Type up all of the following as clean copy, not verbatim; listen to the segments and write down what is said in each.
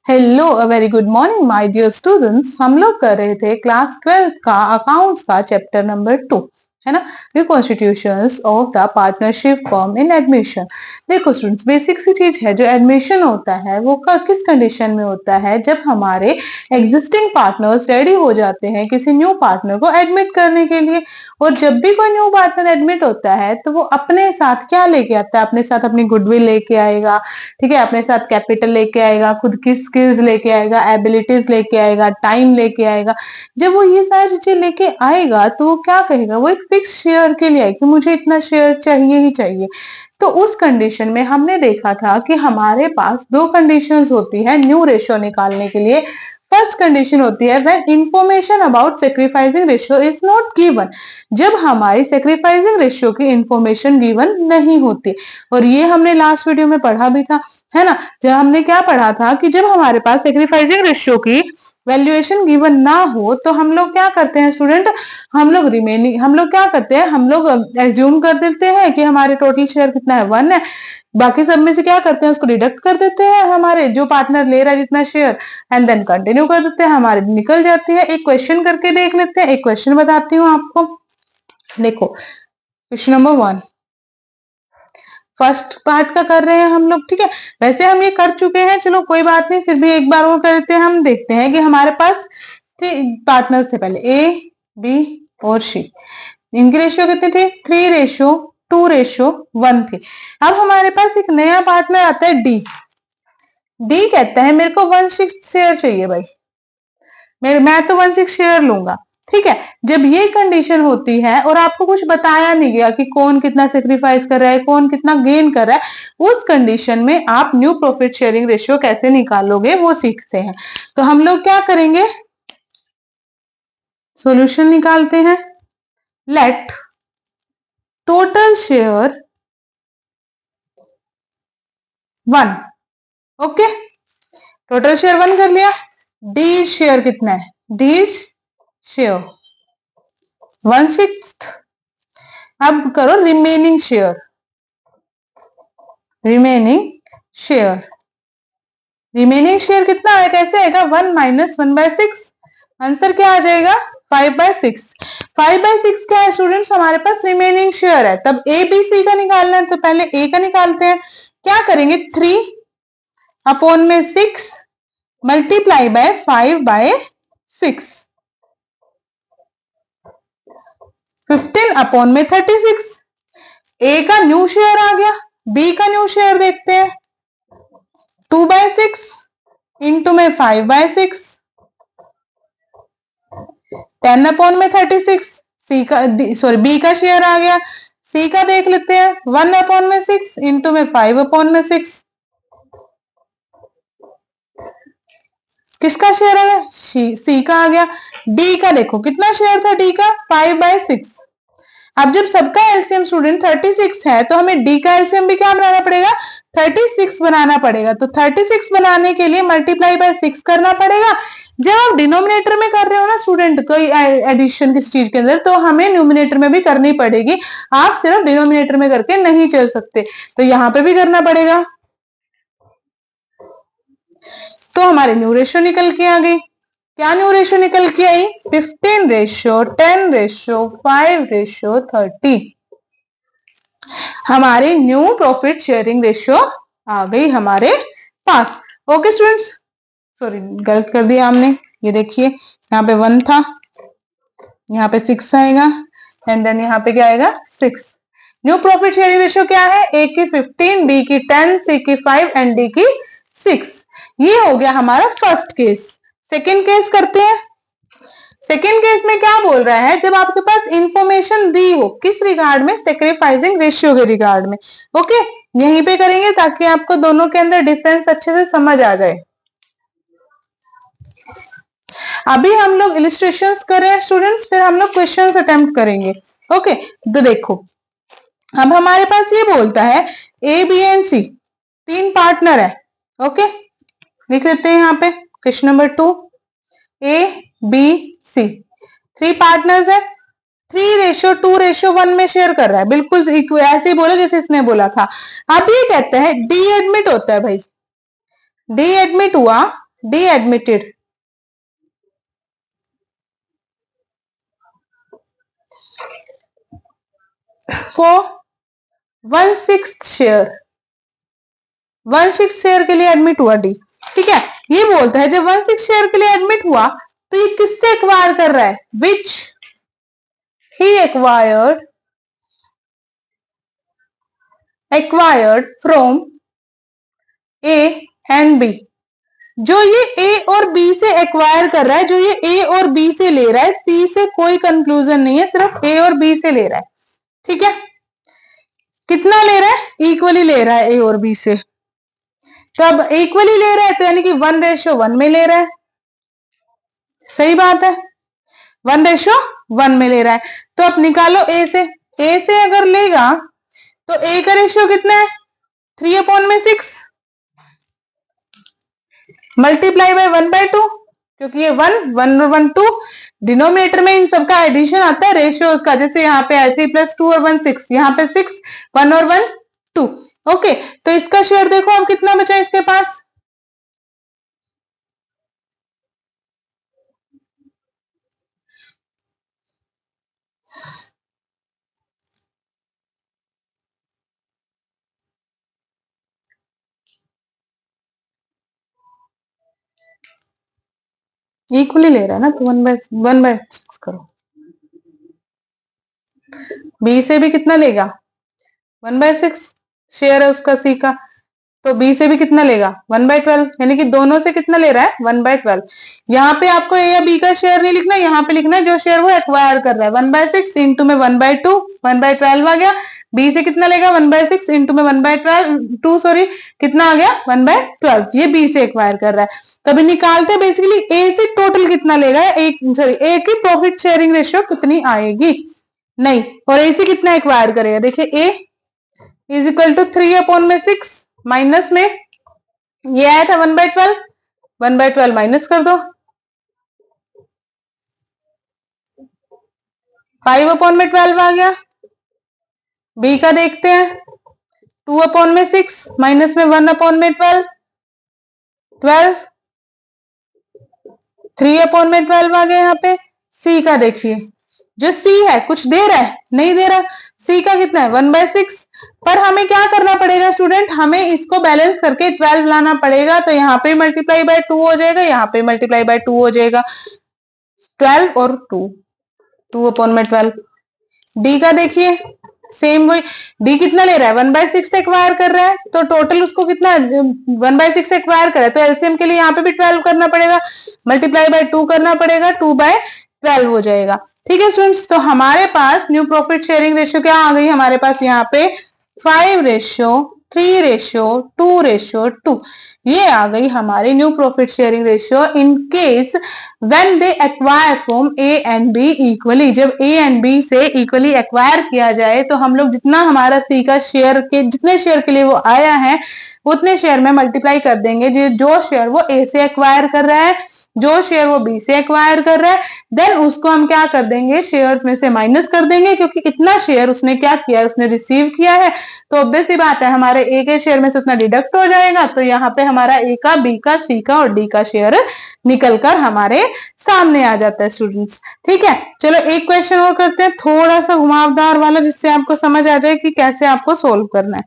Hello, a very good morning my dear students. हम लोग कर रहे थे क्लास 12 का अकाउंट्स का चैप्टर नंबर 2, है ना, reconstitutions of the partnership firm in admission. देखो स्टूडेंट्स, बेसिक सी चीज है, जो एडमिशन होता है वो किस कंडीशन में होता है, जब हमारे एग्जिस्टिंग पार्टनर्स रेडी हो जाते हैं किसी न्यू पार्टनर को एडमिट करने के लिए। और जब भी कोई न्यू पार्टनर एडमिट होता है तो वो अपने साथ क्या लेके आता है, अपने साथ अपनी गुडविल लेके आएगा, ठीक है, अपने साथ कैपिटल लेके आएगा, खुद की स्किल्स लेके आएगा, एबिलिटीज लेके आएगा, टाइम लेके आएगा। जब वो ये सारी चीजें लेके आएगा तो वो क्या कहेगा, वो एक फिक्स शेयर के लिए है कि मुझे इतना शेयर चाहिए ही चाहिए। तो उस कंडीशन में हमने देखा था कि हमारे पास दो कंडीशंस होती है न्यू रेशियो निकालने के लिए। फर्स्ट कंडीशन होती है when information about sacrificing ratio is not given, जब हमारी सेक्रीफाइसिंग रेशियो की इंफॉर्मेशन गिवन नहीं होती। और ये हमने लास्ट वीडियो में पढ़ा भी था, है ना, जब हमने क्या पढ़ा था कि जब हमारे पास सेक्रीफाइसिंग रेशियो की वैल्यूएशन गिवन ना हो तो हम लोग क्या करते हैं स्टूडेंट, हम लोग क्या करते हैं, हम लोग एज्यूम कर देते हैं कि हमारे टोटल शेयर कितना है, 1 है। बाकी सब में से क्या करते हैं, उसको डिडक्ट कर देते हैं, हमारे जो पार्टनर ले रहा है जितना शेयर, एंड देन कंटिन्यू कर देते हैं, हमारे निकल जाती है। एक क्वेश्चन करके देख लेते हैं, एक क्वेश्चन बताती हूँ आपको। देखो क्वेश्चन नंबर 1 फर्स्ट पार्ट का कर रहे हैं हम लोग, ठीक है। वैसे हम ये कर चुके हैं, चलो कोई बात नहीं, फिर भी एक बार और कर लेते हैं। हम देखते हैं कि हमारे पास पार्टनर्स थे पहले, ए बी और सी। इनकी रेशियो कितनी थी, 3:2:1 थी। अब हमारे पास एक नया पार्टनर आता है डी। डी कहता है मेरे को 1/6 शेयर चाहिए भाई, मैं तो 1/6 शेयर लूंगा, ठीक है। जब ये कंडीशन होती है और आपको कुछ बताया नहीं गया कि कौन कितना सेक्रीफाइस कर रहा है, कौन कितना गेन कर रहा है, उस कंडीशन में आप न्यू प्रॉफिट शेयरिंग रेशियो कैसे निकालोगे वो सीखते हैं। तो हम लोग क्या करेंगे, सॉल्यूशन निकालते हैं। Let total share 1, okay, total share 1 कर लिया। डी शेयर कितना है, डी शेयर 1/6। अब करो रिमेनिंग शेयर, रिमेनिंग शेयर कितना है, कैसे आएगा, 1 - 1/6। आंसर क्या आ जाएगा, 5/6। 5/6 क्या है स्टूडेंट्स, हमारे पास रिमेनिंग शेयर है। तब ए बी सी का निकालना है तो पहले ए का निकालते हैं। क्या करेंगे, 3/6 मल्टीप्लाई बाय 5/6, 15/36। ए का न्यू शेयर आ गया, बी का न्यू शेयर देखते हैं, 2/6 इंटू में 5/6, 10/36। सी का सॉरी बी का शेयर आ गया, सी का देख लेते हैं, 1/6 इंटू में 5/6। किसका शेयर आ गया, सी का आ गया। डी का देखो कितना शेयर था, डी का 5/6। अब जब सबका एलसीएम स्टूडेंट 36 है तो हमें डी का एलसीएम भी क्या बनाना पड़ेगा, 36 बनाना पड़ेगा। तो 36 बनाने के लिए मल्टीप्लाई बाय 6 करना पड़ेगा। जब आप डिनोमिनेटर में कर रहे हो ना स्टूडेंट कोई एडिशन किस चीज के अंदर, तो हमें न्यूमिनेटर में भी करनी पड़ेगी। आप सिर्फ डिनोमिनेटर में करके नहीं चल सकते, तो यहां पे भी करना पड़ेगा। तो हमारे न्यू रेशियो निकल के आ गई। क्या न्यू रेशियो निकल के आई, 15:10:5:30। हमारी न्यू प्रॉफिट शेयरिंग रेशियो आ गई हमारे पास। ओके स्टूडेंट्स, सॉरी गलत कर दिया हमने, ये देखिए यहाँ पे 1 था, यहाँ पे 6 आएगा, एंड देन यहाँ पे क्या आएगा, 6। न्यू प्रॉफिट शेयरिंग रेशियो क्या है, ए की 15, बी की 10, सी की 5 एंड डी की 6। ये हो गया हमारा फर्स्ट केस। सेकेंड केस करते हैं। सेकेंड केस में क्या बोल रहा है, जब आपके पास इंफॉर्मेशन दी हो, किस रिगार्ड में, सेक्रीफाइसिंग रेशियो के रिगार्ड में। ओके, यहीं पे करेंगे ताकि आपको दोनों के अंदर डिफरेंस अच्छे से समझ आ जाए। अभी हम लोग इलिस्ट्रेशंस कर रहे हैं स्टूडेंट्स, फिर हम लोग क्वेश्चंस अटेम्प्ट करेंगे। ओके, तो देखो अब हमारे पास ये बोलता है A B and C 3 partner है। ओके, लिख लेते हैं यहाँ पे question number 2, A B C 3 partners है, 3:2:1 में शेयर कर रहा है, बिल्कुल ऐसे ही बोला जैसे इसने बोला था। अब ये कहता है डी एडमिट होता है भाई, डी एडमिट हुआ, D admitted for 1/6 share, 1/6 share के लिए एडमिट हुआ डी। ठीक है, ये बोलता है जब 1/6 शेयर के लिए एडमिट हुआ तो ये किससे एक्वायर कर रहा है, which he acquired from A and B. जो ये ए और बी से एक्वायर कर रहा है, जो ये ए और बी से ले रहा है, सी से कोई कंक्लूजन नहीं है, सिर्फ ए और बी से ले रहा है। ठीक है, कितना ले रहा है, इक्वली ले रहा है ए और बी से। तो अब इक्वली ले रहा है तो यानी कि 1:1 में ले रहा है, सही बात है, 1:1 में ले रहा है। तो अब निकालो ए से अगर लेगा तो ए का रेशियो कितना है, 3/6 मल्टीप्लाई बाय 1/2, क्योंकि ये 1 और 1 2 डिनोमिनेटर में इन सबका एडिशन आता है रेशियोज का, जैसे यहाँ पे 3+2 और 1 6, यहाँ पे 6 1 और 1 2। ओके, तो इसका शेयर देखो अब कितना बचा इसके पास, इक्वली ले रहा है ना, तो 1/6 करो। बी से भी कितना लेगा, 1/6 शेयर है उसका सी का, तो बी से भी कितना लेगा, 1/12, यानी कि दोनों से कितना ले रहा है, 1/12। यहाँ पे आपको ए या बी का शेयर नहीं लिखना, यहाँ पे लिखना है जो शेयर वो एक्वायर कर रहा है, 1/6 इंटू में 1/2, 1/12 आ गया। बी से कितना लेगा, 1/6 इंटू में 1/2 सॉरी, कितना आ गया, 1/12। ये बी से एक्वायर कर रहा है। तो अभी निकालते हैं बेसिकली ए से टोटल कितना लेगा, एक सॉरी ए की प्रॉफिट शेयरिंग रेशियो कितनी आएगी, नहीं, और ए से कितना एक्वायर करेगा, देखिए ए इज इक्वल टू 3/6 माइनस में ये आया था 1/12, 1/12 माइनस कर दो, 5/12 आ गया। बी का देखते हैं, 2/6 माइनस में 1/12, 12, 3/12 आ गया यहाँ पे। सी का देखिए, जो सी है कुछ दे रहा है, नहीं दे रहा, सी का कितना है, 1/6। पर हमें क्या करना पड़ेगा स्टूडेंट, हमें इसको बैलेंस करके 12 लाना पड़ेगा, तो यहाँ पे मल्टीप्लाई बाय 2 हो जाएगा, यहाँ पे मल्टीप्लाई बाय 2 हो जाएगा, 12 और 2, 2/12। डी का देखिए सेम वही, डी कितना ले रहा है, 1/6 एक्वायर कर रहा है, तो टोटल उसको कितना 1/6 एक्वायर कर रहा है, तो एलसीएम के लिए यहाँ पे भी 12 करना पड़ेगा, मल्टीप्लाई बाय 2 करना पड़ेगा, 2/12 हो जाएगा। ठीक है स्टूडेंट्स, तो हमारे पास न्यू प्रॉफिट शेयरिंग रेशियो क्या आ गई, हमारे पास यहाँ पे 5:3:2:2, ये आ गई हमारी new profit sharing ratio in case when they acquire from A and be equally. जब ए एंड बी से इक्वली एक्वायर किया जाए तो हम लोग जितना हमारा सी का शेयर के जितने शेयर के लिए वो आया है उतने शेयर में मल्टीप्लाई कर देंगे, जो शेयर वो ए से एक्वायर कर रहा है, जो शेयर वो बी से एक्वायर कर रहा है, देन उसको हम क्या कर देंगे, शेयर्स में से माइनस कर देंगे, क्योंकि इतना शेयर उसने क्या किया है, उसने रिसीव किया है, तो ऑब्वियस सी बात है हमारे ए के शेयर में से उतना डिडक्ट हो जाएगा, तो यहाँ पे हमारा ए का, बी का, सी का और डी का शेयर निकलकर हमारे सामने आ जाता है स्टूडेंट्स। ठीक है, चलो एक क्वेश्चन और करते हैं, थोड़ा सा घुमावदार वाला, जिससे आपको समझ आ जाए कि कैसे आपको सोल्व करना है।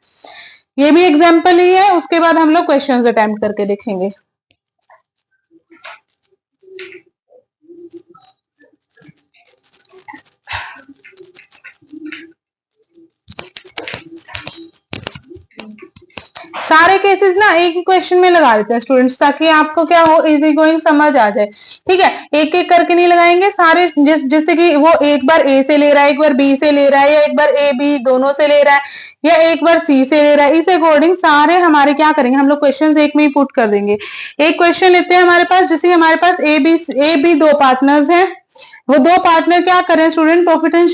ये भी एग्जाम्पल ही है, उसके बाद हम लोग क्वेश्चन अटेम्प्ट करके देखेंगे। सारे केसेस ना एक ही क्वेश्चन में लगा देते हैं स्टूडेंट्स, ताकि आपको क्या हो, इजी गोइंग समझ आ जाए। ठीक है, एक एक करके नहीं लगाएंगे सारे, जैसे कि वो एक बार ए से ले रहा है, एक बार बी से ले रहा है, या एक बार ए बी दोनों से ले रहा है, या एक बार सी से ले रहा है, इस अकॉर्डिंग सारे हमारे क्या करेंगे, हम लोग क्वेश्चन एक में ही पुट कर देंगे। एक क्वेश्चन लेते हैं हमारे पास, जैसे हमारे पास ए बी दो पार्टनर्स हैं, वो दो पार्टनर क्या कर रहे हैं student, profit and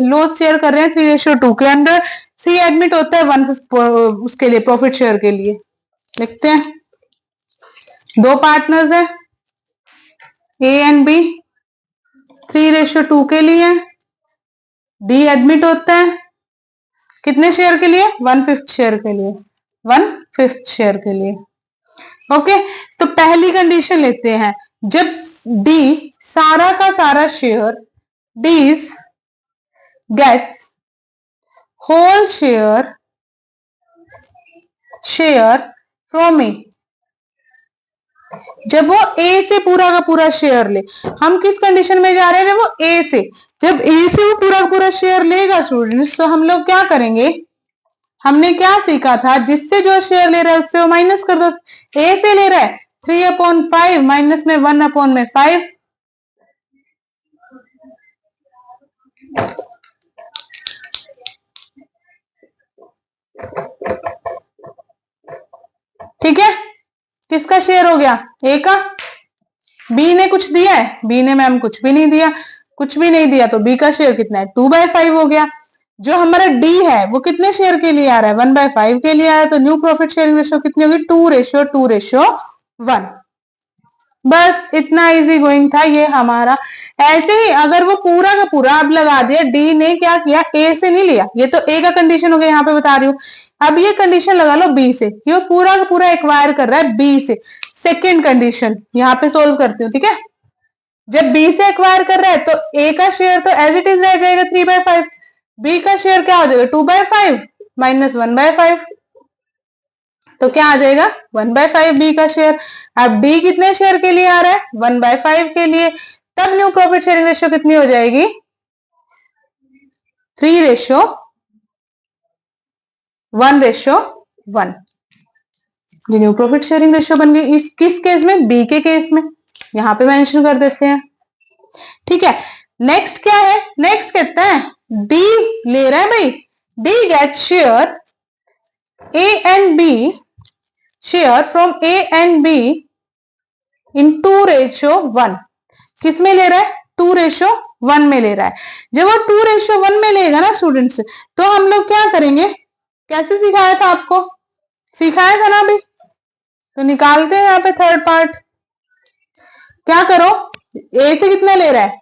loss share कर रहे हैं 3:2 के अंदर। सी एडमिट होता है 1 उसके लिए, प्रॉफिट शेयर के लिए। लिखते हैं, दो पार्टनर्स है ए एंड बी 3:2 के लिए। डी एडमिट होता है कितने शेयर के लिए, 1/5 शेयर के लिए, 1/5 शेयर के लिए। ओके, तो पहली कंडीशन लेते हैं, जब डी सारा का सारा share, D's get whole share from A, जब वो ए से पूरा का पूरा शेयर ले, हम किस कंडीशन में जा रहे हैं, वो ए से, जब ए से वो पूरा का पूरा शेयर लेगा स्टूडेंट्स, तो हम लोग क्या करेंगे, हमने क्या सीखा था, जिससे जो शेयर ले रहा है उससे वो माइनस कर दो। ए से ले रहा है 3/5 माइनस में 1/5, ठीक है, किसका शेयर हो गया, ए का। बी ने कुछ दिया है, बी ने मैम कुछ भी नहीं दिया, कुछ भी नहीं दिया, तो बी का शेयर कितना है, 2/5 हो गया। जो हमारा डी है वो कितने शेयर के लिए आ रहा है, 1/5 के लिए आया, तो न्यू प्रॉफिट शेयरिंग रेशियो कितनी होगी, 2:2:1। बस इतना इजी गोइंग था ये हमारा। ऐसे ही अगर वो पूरा का पूरा अब लगा दिया, डी ने क्या किया, ए से नहीं लिया, ये तो ए का कंडीशन हो गया, यहाँ पे बता रही हूँ। अब ये कंडीशन लगा लो बी से, कि वो पूरा का पूरा एक्वायर कर रहा है बी से। सेकेंड कंडीशन यहाँ पे सोल्व करती हूँ, ठीक है। जब बी से एक्वायर कर रहा है तो ए का शेयर तो एज इट इज रह जाएगा 3/5, बी का शेयर क्या हो जाएगा, 2/5 माइनस 1/5, तो क्या आ जाएगा 1/5 बी का शेयर। अब डी कितने शेयर के लिए आ रहा है, 1/5 के लिए, तब न्यू प्रॉफिट शेयरिंग रेशियो कितनी हो जाएगी, 3:1:1। ये न्यू प्रॉफिट शेयरिंग रेशियो बन गई। इस किस केस में, बी के केस में, यहां पे मेंशन कर देते हैं, ठीक है। नेक्स्ट क्या है, नेक्स्ट कहता है डी ले रहा है भाई, D get share A and B, share from A and B in 2:1। किस में ले रहा है, 2:1 में ले रहा है। जब वो 2:1 में लेगा ना स्टूडेंट्स, तो हम लोग क्या करेंगे, कैसे सिखाया था आपको, सिखाया था ना अभी, तो निकालते हैं यहाँ पे थर्ड पार्ट। क्या करो, ए से कितना ले रहा है,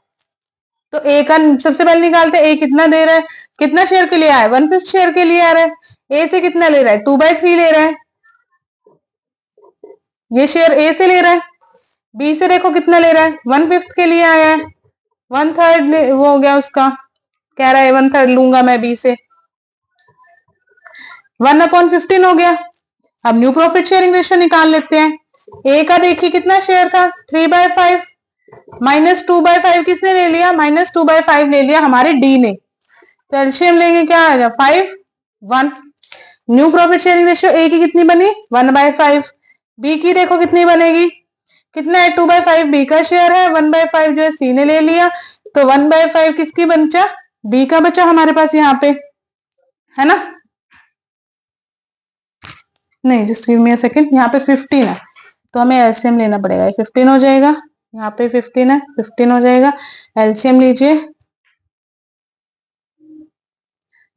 तो ए का सबसे पहले निकालते हैं, ए कितना दे रहा है, कितना शेयर के लिए आया है, 1/5 शेयर के लिए आ रहा है। ए से कितना ले रहा है, 2/3 ले रहा है, ये शेयर ए से ले रहा है। बी से देखो कितना ले रहा है, 1/5 के लिए आया है, 1/3 वो हो गया उसका, कह रहा है 1/3 लूंगा मैं बी से, 1/15 हो गया। अब न्यू प्रॉफिट शेयरिंग रेशियो निकाल लेते हैं। ए का देखिए कितना शेयर था, 3/5 माइनस 2/5 किसने ले लिया, -2/5 ले लिया हमारे डी ने, तो एलसीएम लेंगे क्या आएगा 5, 1। New profit sharing ratio A की कितनी बनी, 1/5, बी की देखो कितनी बनेगी, कितना है 2/5 बी का शेयर है, 1/5 जो है सी ने ले लिया, तो 1/5 किसकी बचा, बी का बचा हमारे पास यहाँ पे, है ना। नहीं, just give me a second, यहाँ पे 15 है तो हमें एलसीएम लेना पड़ेगा, 15 हो जाएगा, यहाँ पे 15 है, 15 हो जाएगा, एलसीएम लीजिए,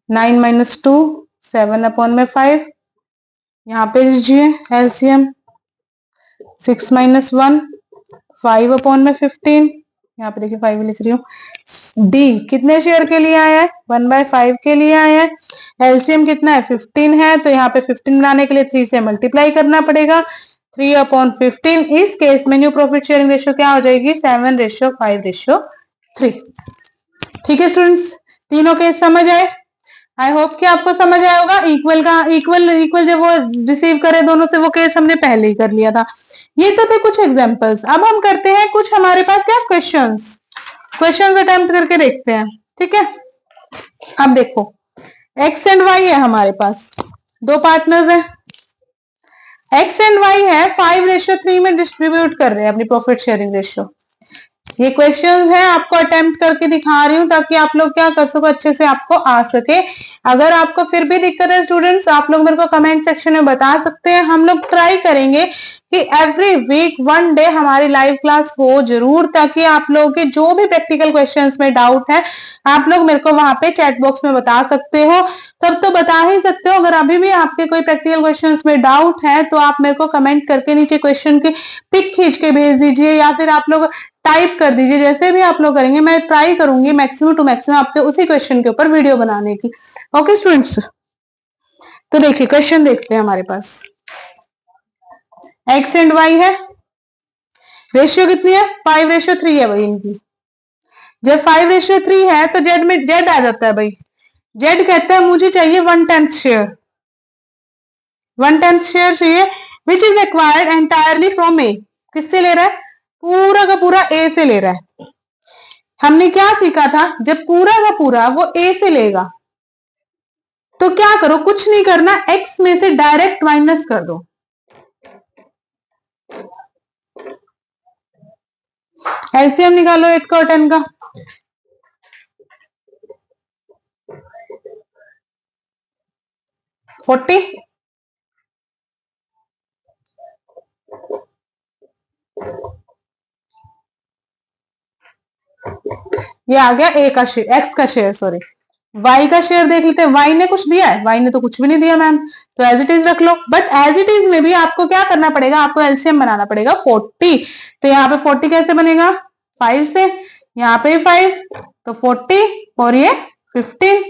9 - 2 7/5, यहाँ पे लीजिए एलसीएम, 6 - 1 5/15, यहाँ पे देखिए 5 लिख रही हूँ। डी कितने शेयर के लिए आया है, 1/5 के लिए आया है, एलसीएम कितना है 15 है, तो यहाँ पे 15 बनाने के लिए 3 से मल्टीप्लाई करना पड़ेगा, 3/15। इस केस में न्यू प्रॉफिट शेयरिंग रेशियो क्या हो जाएगी, 7:5:3। ठीक है स्टूडेंट्स, तीनों केस समझ आए, आई होप कि आपको समझ आया होगा। इक्वल जब वो रिसीव करे दोनों से, वो केस हमने पहले ही कर लिया था। ये तो थे कुछ एग्जांपल्स, अब हम करते हैं कुछ हमारे पास क्या क्वेश्चंस अटेम्प्ट करके देखते हैं, ठीक है। अब देखो एक्स एंड वाई है हमारे पास, दो पार्टनर्स हैं, एक्स एंड वाई है, 5:3 में डिस्ट्रीब्यूट कर रहे हैं अपनी प्रॉफिट शेयरिंग रेशियो। ये क्वेश्चंस हैं, आपको अटेम्प्ट करके दिखा रही हूँ ताकि आप लोग क्या कर सको, अच्छे से आपको आ सके। अगर आपको फिर भी दिक्कत है स्टूडेंट्स, आप लोग मेरे को कमेंट सेक्शन में बता सकते हैं। हम लोग ट्राई करेंगे कि एवरी वीक 1 डे हमारी लाइव क्लास हो जरूर, ताकि आप लोगों के जो भी प्रैक्टिकल क्वेश्चंस में डाउट है, आप लोग मेरे को वहां पे चैट बॉक्स में बता सकते हो। तब तो बता ही सकते हो, अगर अभी भी आपके कोई प्रैक्टिकल क्वेश्चंस में डाउट है तो आप मेरे को कमेंट करके नीचे क्वेश्चन की पिक खींच के भेज दीजिए, या फिर आप लोग टाइप कर दीजिए, जैसे भी आप लोग करेंगे। मैं ट्राई करूंगी मैक्सिमम टू मैक्सिमम आपके उसी क्वेश्चन के ऊपर वीडियो बनाने की। ओके स्टूडेंट्स, तो देखिए क्वेश्चन देखते हैं हमारे पास। एक्स एंड वाई है, रेशियो कितनी है 5:3 है भाई इनकी। जब 5:3 है तो जेड में जेड आ जाता है भाई। जेड कहता है मुझे चाहिए 1/10 शेयर, 1/10 शेयर चाहिए which is acquired entirely from A. किससे ले रहा है, पूरा का पूरा ए से ले रहा है। हमने क्या सीखा था, जब पूरा का पूरा वो ए से लेगा तो क्या करो, कुछ नहीं करना, एक्स में से डायरेक्ट माइनस कर दो। एलसीएम निकालो 8 का और 10 का। 40, ये आ गया ए का शेयर, एक्स का शेयर सॉरी। वाई का शेयर देख लेते हैं, वाई ने कुछ दिया है, वाई ने तो कुछ भी नहीं दिया मैम, तो एज इट इज रख लो। बट एज इट इज में भी आपको क्या करना पड़ेगा, आपको एलसीएम बनाना पड़ेगा 40। तो यहाँ पे 40 कैसे बनेगा, 5 से, यहाँ पे 5 तो 40 और ये 15।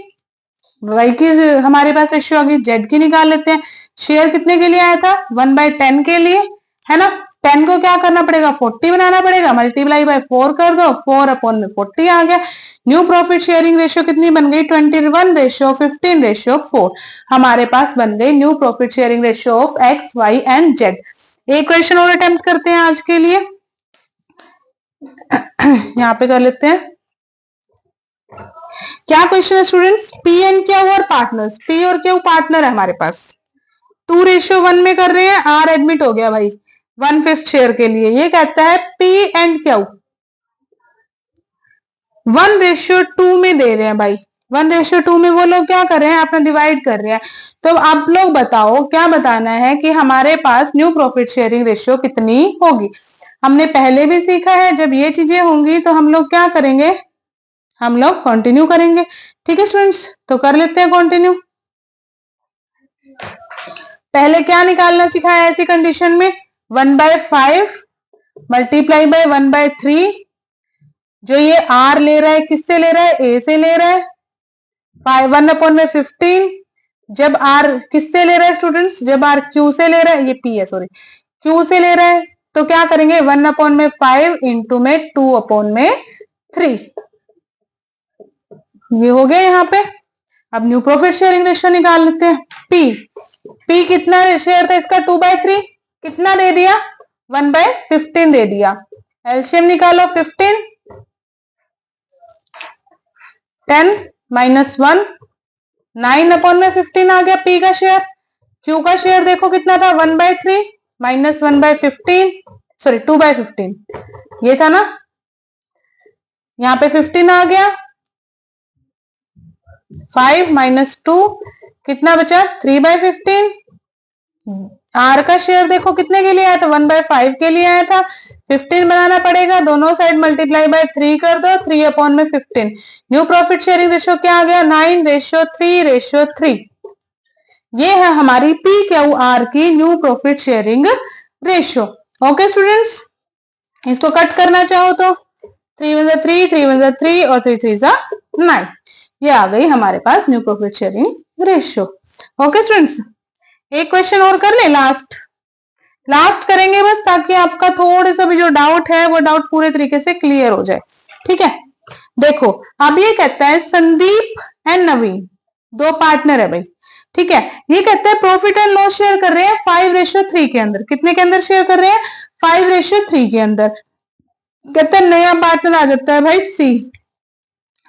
वाई की हमारे पास रेशियो आ गई, जेड की निकाल लेते हैं। शेयर कितने के लिए आया था, 1/10 के लिए, है ना। 10 को क्या करना पड़ेगा, 40 बनाना पड़ेगा, मल्टीप्लाई बाय 4 कर दो, 4/40 आ गया। न्यू प्रॉफिट शेयरिंग रेशियो कितनी बन गई, 21:15:4 हमारे पास बन गई new profit sharing ratio of X Y and Z. एक क्वेश्चन और अटेम्प्ट करते हैं आज के लिए, यहाँ पे कर लेते हैं। क्या क्वेश्चन है स्टूडेंट्स, पी एंड क्यू और पार्टनर्स, पी और क्यू पार्टनर है हमारे पास, 2:1 में कर रहे हैं, आर एडमिट हो गया भाई 1/5 शेयर के लिए। ये कहता है पी एंड क्यू 1:2 में दे रहे हैं भाई, 1:2 में वो लोग क्या कर रहे हैं, अपना डिवाइड कर रहे हैं। तो आप लोग बताओ क्या बताना है कि हमारे पास न्यू प्रॉफिट शेयरिंग रेशियो कितनी होगी। हमने पहले भी सीखा है, जब ये चीजें होंगी तो हम लोग क्या करेंगे, हम लोग कंटिन्यू करेंगे। ठीक है स्टूडेंट्स, तो कर लेते हैं कंटिन्यू। पहले क्या निकालना सिखाया ऐसी कंडीशन में, 1/5 मल्टीप्लाई बाय 1/3। जो ये आर ले रहा है किससे ले रहा है, ए से ले रहा है, 1/15। जब आर किससे ले रहा है स्टूडेंट्स, जब आर क्यू से ले रहा है, ये पी है सॉरी, क्यू से ले रहा है, तो क्या करेंगे 1/5 इंटू में 2/3। ये हो गया यहाँ पे। अब न्यू प्रॉफिट शेयरिंग रेशियो निकाल लेते हैं। पी कितना शेयर था इसका, 2/3, कितना दे दिया 1/15 दे दिया। एलसीएम निकालो 15, 10 - 1 9/15 आ गया पी का शेयर। क्यू का शेयर देखो कितना था 1/3 - 1/15 सॉरी 2/15 ये था ना, यहाँ पे 15 आ गया, 5 - 2 कितना बचा 3/15। आर का शेयर देखो कितने के लिए आया था, 1/5 के लिए आया था, 15 बनाना पड़ेगा, दोनों साइड मल्टीप्लाई बाय 3 कर दो, 3/15। न्यू प्रॉफिट शेयरिंग रेशियो क्या आ गया 9:3:3। ये है हमारी पी क्यू आर की new profit sharing ratio. Okay students, इसको कट करना चाहो तो 3 1 3 3 1 3 और 3 3 9, ये आ गई हमारे पास new profit sharing ratio. Okay students, एक क्वेश्चन और कर ले, लास्ट करेंगे बस, ताकि आपका थोड़ा सा भी जो डाउट है वो डाउट पूरे तरीके से क्लियर हो जाए। ठीक है, देखो अब ये कहता है संदीप एंड नवीन दो पार्टनर है भाई। ठीक है, ये कहता है प्रॉफिट एंड लॉस शेयर कर रहे हैं 5:3 के अंदर। कितने के अंदर शेयर कर रहे हैं, 5:3 के अंदर। कहता है नया पार्टनर आ जाता है भाई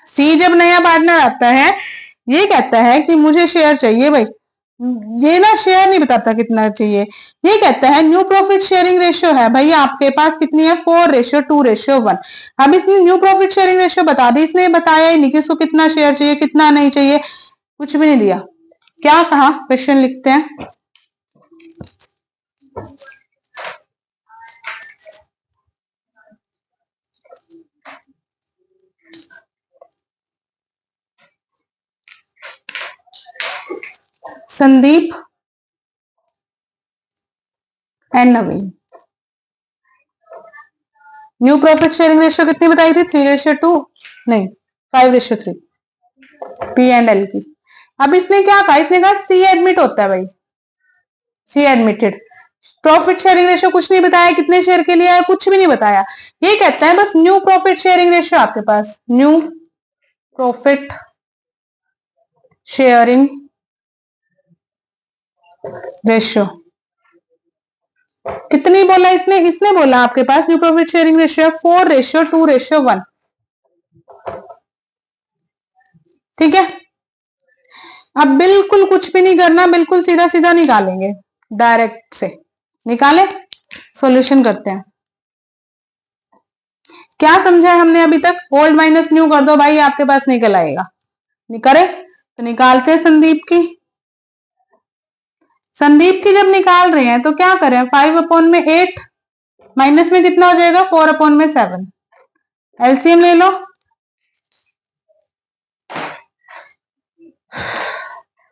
सी जब नया पार्टनर आता है, ये कहता है कि मुझे शेयर चाहिए भाई। ये ना शेयर नहीं बताता कितना चाहिए, ये कहता है न्यू प्रॉफिट शेयरिंग रेशियो है भाई आपके पास कितनी है 4:2:1। अब इसने न्यू प्रॉफिट शेयरिंग रेशियो बता दी, इसने बताया ही नहीं कि इसको कितना शेयर चाहिए कितना नहीं चाहिए, कुछ भी नहीं दिया। क्या कहा, क्वेश्चन लिखते हैं। Sandeep and Naveen new profit sharing ratio कितनी बताई थी 3:2 नहीं 5:3 पी एंड एल की। अब इसने क्या कहा, इसने कहा सी एडमिट होता है भाई, सी एडमिटेड। प्रॉफिट शेयरिंग रेशियो कुछ नहीं बताया, कितने शेयर के लिए है कुछ भी नहीं बताया। ये कहता है बस न्यू प्रॉफिट शेयरिंग रेशियो आपके पास, न्यू प्रॉफिट शेयरिंग रेशियो कितनी बोला इसने, इसने बोला आपके पास न्यू प्रॉफिट शेयरिंग रेशियो 4:2:1। ठीक है, अब बिल्कुल कुछ भी नहीं करना, बिल्कुल सीधा सीधा निकालेंगे, डायरेक्ट से निकाले, सॉल्यूशन करते हैं। क्या समझा है हमने अभी तक? ओल्ड माइनस न्यू कर दो भाई, आपके पास निकल आएगा। निकाले तो निकालते हैं संदीप की। संदीप की जब निकाल रहे हैं तो क्या करें, 5/8 माइनस में कितना हो जाएगा, 4/7। एलसीएम ले लो,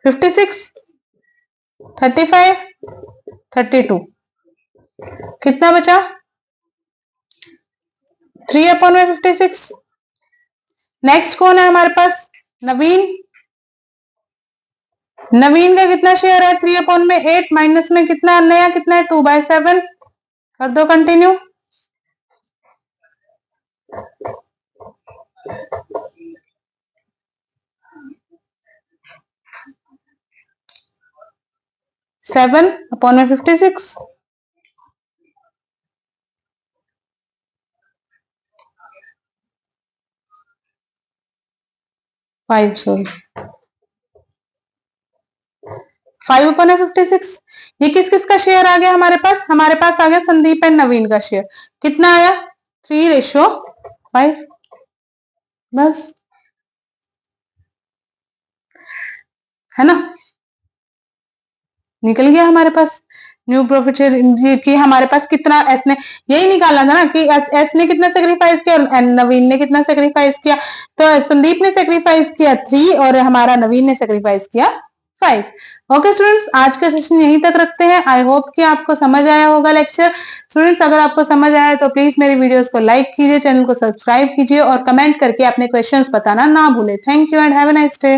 56, 35, 32, कितना बचा, 3/56। नेक्स्ट कौन है हमारे पास, नवीन। नवीन का कितना शेयर है, 3/8 माइनस में कितना नया, कितना है 2/7। कर दो कंटिन्यू। सेवन अपॉन में 56, 5 सॉरी 5/56। ये किस किस का शेयर आ गया हमारे पास, हमारे पास आ गया संदीप एंड नवीन का शेयर। कितना आया, 3:5। बस, है ना, निकल गया हमारे पास न्यू प्रॉफिट शेयर की। हमारे पास कितना, एस ने यही निकालना था ना कि एस ने कितना सेक्रीफाइस किया और नवीन ने कितना सेक्रीफाइस किया। तो संदीप ने सेक्रीफाइस किया 3 और हमारा नवीन ने सेक्रीफाइस किया 5। ओके स्टूडेंट्स, आज का सेशन यहीं तक रखते हैं। आई होप कि आपको समझ आया होगा लेक्चर। स्टूडेंट्स, अगर आपको समझ आया तो प्लीज मेरी वीडियोस को लाइक कीजिए, चैनल को सब्सक्राइब कीजिए और कमेंट करके अपने क्वेश्चंस बताना ना भूले। Thank you and have a nice day.